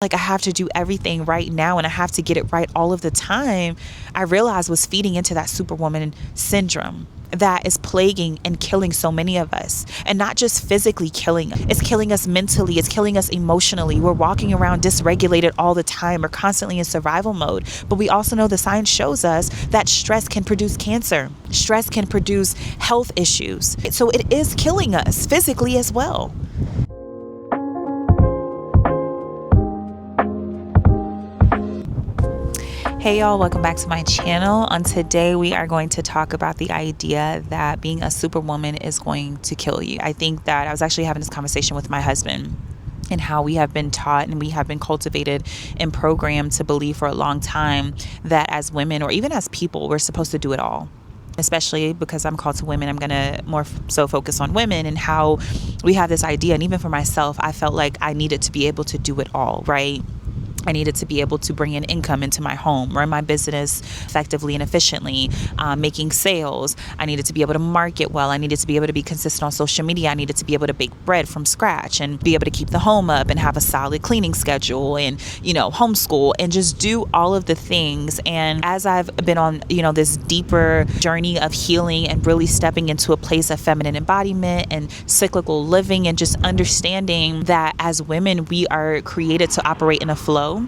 like I have to do everything right now and I have to get it right all of the time, I realized was feeding into that Superwoman syndrome that is plaguing and killing so many of us. And not just physically killing, it's killing us mentally, it's killing us emotionally. We're walking around dysregulated all the time. We're constantly in survival mode. But we also know the science shows us that stress can produce cancer. Stress can produce health issues. So it is killing us physically as well. Hey y'all, welcome back to my channel. On today, we are going to talk about the idea that being a superwoman is going to kill you. I think that I was actually having this conversation with my husband and how we have been taught and we have been cultivated and programmed to believe for a long time that as women or even as people, we're supposed to do it all. Especially because I'm called to women, I'm going to more so focus on women and how we have this idea. And even for myself, I felt like I needed to be able to do it all, right? I needed to be able to bring in income into my home, run my business effectively and efficiently, making sales. I needed to be able to market well. I needed to be able to be consistent on social media. I needed to be able to bake bread from scratch and be able to keep the home up and have a solid cleaning schedule and, homeschool and just do all of the things. And as I've been on, this deeper journey of healing and really stepping into a place of feminine embodiment and cyclical living and just understanding that as women, we are created to operate in a flow.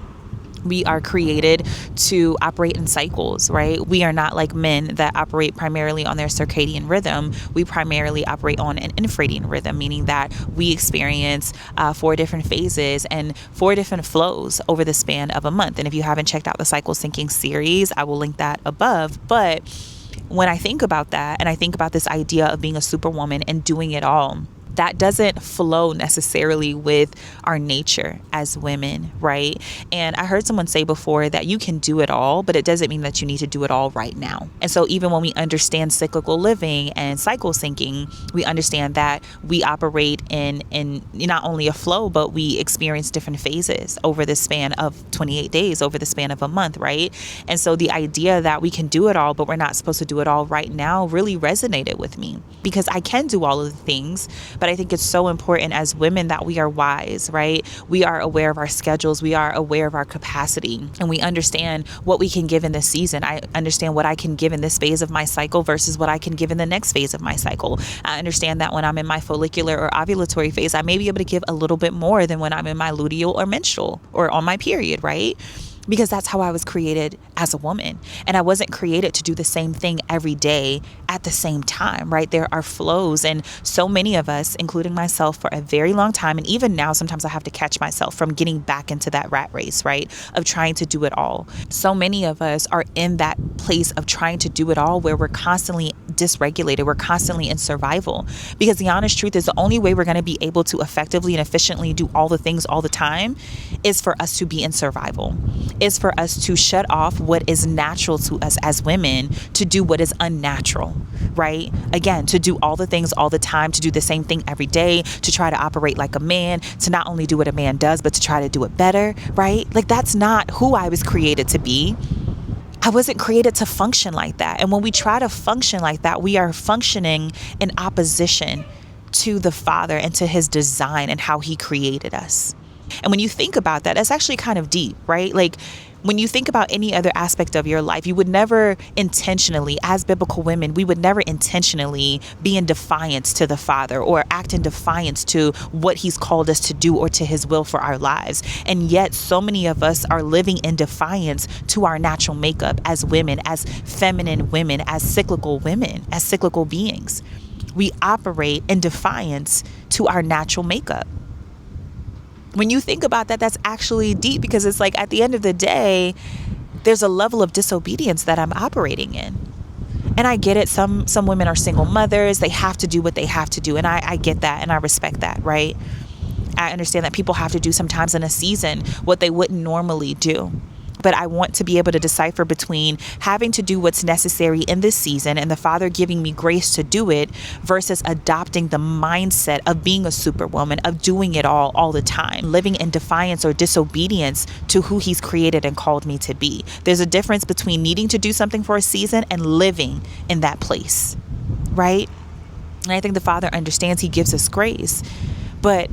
We are created to operate in cycles, right? We are not like men that operate primarily on their circadian rhythm. We primarily operate on an infradian rhythm, meaning that we experience 4 different phases and 4 different flows over the span of a month. And if you haven't checked out the Cycle Syncing series, I will link that above. But when I think about that and I think about this idea of being a superwoman and doing it all, that doesn't flow necessarily with our nature as women, right? And I heard someone say before that you can do it all, but it doesn't mean that you need to do it all right now. And so even when we understand cyclical living and cycle syncing, we understand that we operate in not only a flow, but we experience different phases over the span of 28 days, over the span of a month, right? And so the idea that we can do it all, but we're not supposed to do it all right now really resonated with me because I can do all of the things, but I think it's so important as women that we are wise, right? We are aware of our schedules. We are aware of our capacity and we understand what we can give in this season. I understand what I can give in this phase of my cycle versus what I can give in the next phase of my cycle. I understand that when I'm in my follicular or ovulatory phase, I may be able to give a little bit more than when I'm in my luteal or menstrual or on my period, right? Because that's how I was created as a woman. And I wasn't created to do the same thing every day at the same time, right? There are flows. And so many of us, including myself for a very long time, and even now, sometimes I have to catch myself from getting back into that rat race, right? Of trying to do it all. So many of us are in that place of trying to do it all where we're constantly dysregulated. We're constantly in survival. Because the honest truth is the only way we're going to be able to effectively and efficiently do all the things all the time is for us to be in survival. Is for us to shut off what is natural to us as women to do what is unnatural, right? Again, to do all the things all the time, to do the same thing every day, to try to operate like a man, to not only do what a man does, but to try to do it better, right? Like that's not who I was created to be. I wasn't created to function like that. And when we try to function like that, we are functioning in opposition to the Father and to his design and how he created us. And when you think about that, that's actually kind of deep, right? Like when you think about any other aspect of your life, you would never intentionally, as biblical women, we would never intentionally be in defiance to the Father or act in defiance to what he's called us to do or to his will for our lives. And yet so many of us are living in defiance to our natural makeup as women, as feminine women, as cyclical beings. We operate in defiance to our natural makeup. When you think about that, that's actually deep because it's like at the end of the day, there's a level of disobedience that I'm operating in. And I get it. Some women are single mothers. They have to do what they have to do. And I get that and I respect that, right? I understand that people have to do sometimes in a season what they wouldn't normally do. But I want to be able to decipher between having to do what's necessary in this season and the Father giving me grace to do it versus adopting the mindset of being a superwoman, of doing it all the time, living in defiance or disobedience to who he's created and called me to be. There's a difference between needing to do something for a season and living in that place, right? And I think the Father understands. He gives us grace. But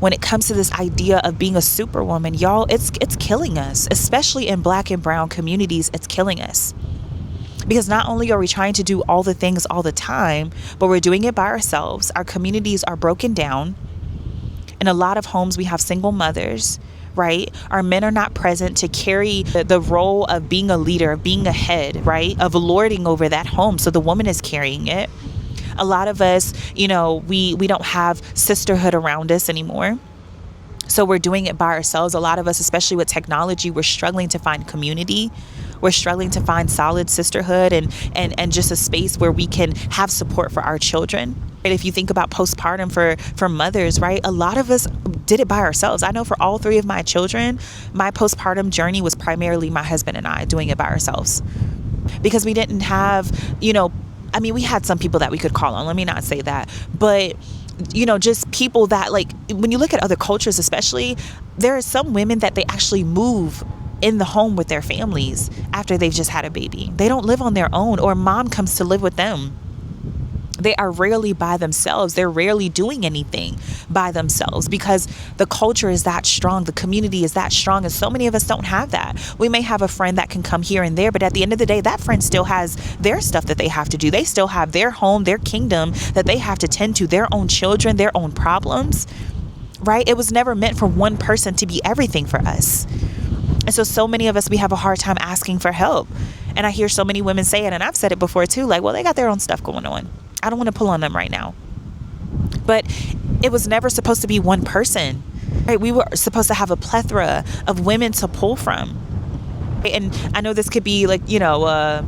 when it comes to this idea of being a superwoman, y'all, it's killing us, especially in Black and brown communities. It's killing us. Because not only are we trying to do all the things all the time, but we're doing it by ourselves. Our communities are broken down. In a lot of homes, we have single mothers, right? Our men are not present to carry the role of being a leader, of being a head, right? Of lording over that home. So the woman is carrying it. A lot of us, we don't have sisterhood around us anymore. So we're doing it by ourselves. A lot of us, especially with technology, we're struggling to find community. We're struggling to find solid sisterhood and just a space where we can have support for our children. And if you think about postpartum for mothers, right, a lot of us did it by ourselves. I know for all three of my children, my postpartum journey was primarily my husband and I doing it by ourselves. Because we didn't have, we had some people that we could call on. Let me not say that. But just people that, like, when you look at other cultures especially, there are some women that they actually move in the home with their families after they've just had a baby. They don't live on their own, or mom comes to live with them. They are rarely by themselves. They're rarely doing anything by themselves because the culture is that strong. The community is that strong. And so many of us don't have that. We may have a friend that can come here and there, but at the end of the day, that friend still has their stuff that they have to do. They still have their home, their kingdom that they have to tend to, their own children, their own problems, right? It was never meant for one person to be everything for us. And so many of us, we have a hard time asking for help. And I hear so many women say it, and I've said it before too, like, well, they got their own stuff going on. I don't want to pull on them right now. But it was never supposed to be one person, right? We were supposed to have a plethora of women to pull from. And I know this could be like, a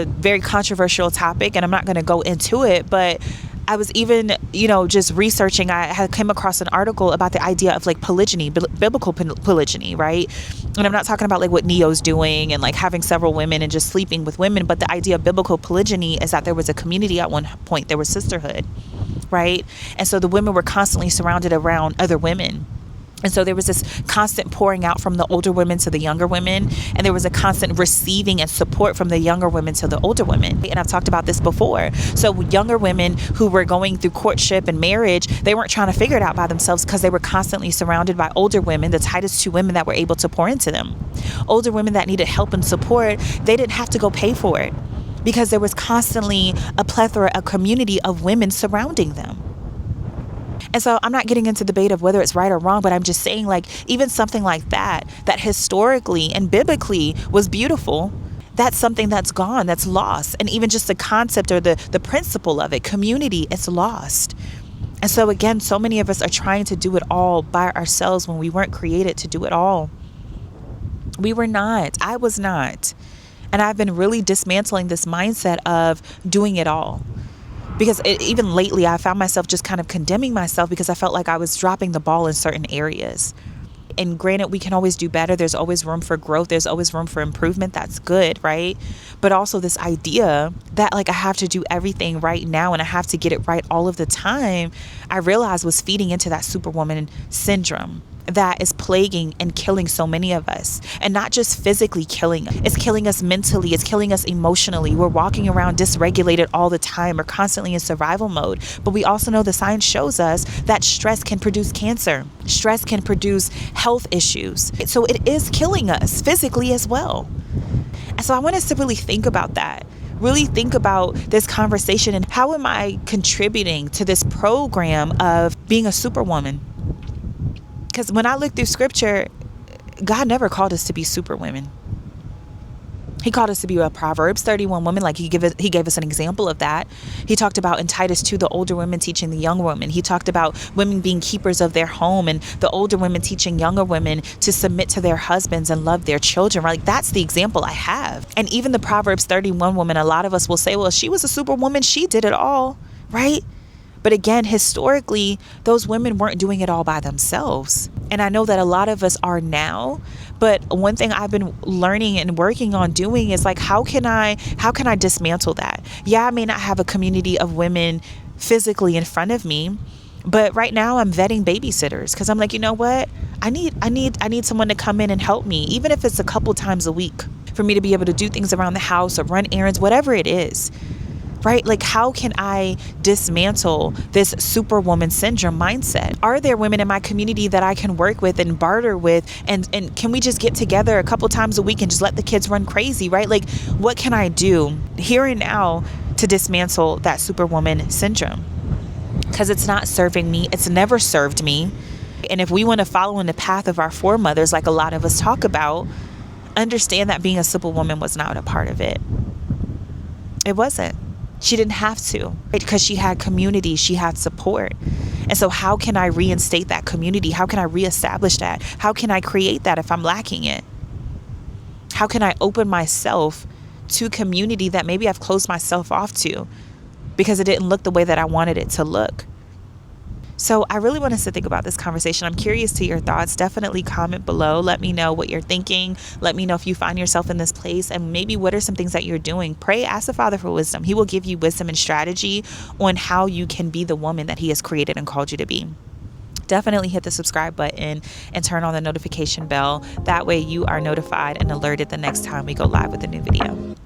very controversial topic, and I'm not going to go into it, but I was even, just researching, I had come across an article about the idea of like polygyny, biblical polygyny, right? And I'm not talking about like what Neo's doing and like having several women and just sleeping with women, but the idea of biblical polygyny is that there was a community at one point, there was sisterhood, right? And so the women were constantly surrounded around other women. And so there was this constant pouring out from the older women to the younger women. And there was a constant receiving and support from the younger women to the older women. And I've talked about this before. So younger women who were going through courtship and marriage, they weren't trying to figure it out by themselves because they were constantly surrounded by older women, the Titus II women that were able to pour into them. Older women that needed help and support, they didn't have to go pay for it because there was constantly a plethora, a community of women surrounding them. And so I'm not getting into debate of whether it's right or wrong, but I'm just saying, like, even something like that historically and biblically was beautiful, that's something that's gone, that's lost. And even just the concept or the principle of it, community, it's lost. And so again, so many of us are trying to do it all by ourselves when we weren't created to do it all. We were not. I was not. And I've been really dismantling this mindset of doing it all. Because even lately, I found myself just kind of condemning myself because I felt like I was dropping the ball in certain areas. And granted, we can always do better. There's always room for growth. There's always room for improvement. That's good, right? But also this idea that like I have to do everything right now and I have to get it right all of the time, I realized was feeding into that Superwoman syndrome that is plaguing and killing so many of us. And not just physically killing us. It's killing us mentally. It's killing us emotionally. We're walking around dysregulated all the time. We're constantly in survival mode. But we also know the science shows us that stress can produce cancer. Stress can produce health issues. So it is killing us physically as well. And so I want us to really think about that. Really think about this conversation and how am I contributing to this program of being a superwoman? Because when I look through scripture, God never called us to be superwomen. He called us to be a Proverbs 31 woman. Like he gave us an example of that. He talked about in Titus 2, the older women teaching the younger women. He talked about women being keepers of their home and the older women teaching younger women to submit to their husbands and love their children. Right? Like that's the example I have. And even the Proverbs 31 woman, a lot of us will say, well, she was a superwoman. She did it all. Right? But again, historically, those women weren't doing it all by themselves. And I know that a lot of us are now. But one thing I've been learning and working on doing is like, how can I dismantle that? Yeah, I may not have a community of women physically in front of me, but right now I'm vetting babysitters because I'm like, you know what? I need someone to come in and help me, even if it's a couple times a week, for me to be able to do things around the house or run errands, whatever it is. right? Like, how can I dismantle this Superwoman Syndrome mindset? Are there women in my community that I can work with and barter with? And can we just get together a couple times a week and just let the kids run crazy, right? Like, what can I do here and now to dismantle that Superwoman Syndrome? Because it's not serving me. It's never served me. And if we want to follow in the path of our foremothers, like a lot of us talk about, understand that being a Superwoman was not a part of it. It wasn't. She didn't have to, right? Because she had community, she had support. And so how can I reinstate that community? How can I reestablish that? How can I create that if I'm lacking it? How can I open myself to community that maybe I've closed myself off to because it didn't look the way that I wanted it to look? So I really want us to think about this conversation. I'm curious to your thoughts. Definitely comment below. Let me know what you're thinking. Let me know if you find yourself in this place, and maybe what are some things that you're doing. Pray, ask the Father for wisdom. He will give you wisdom and strategy on how you can be the woman that He has created and called you to be. Definitely hit the subscribe button and turn on the notification bell. That way you are notified and alerted the next time we go live with a new video.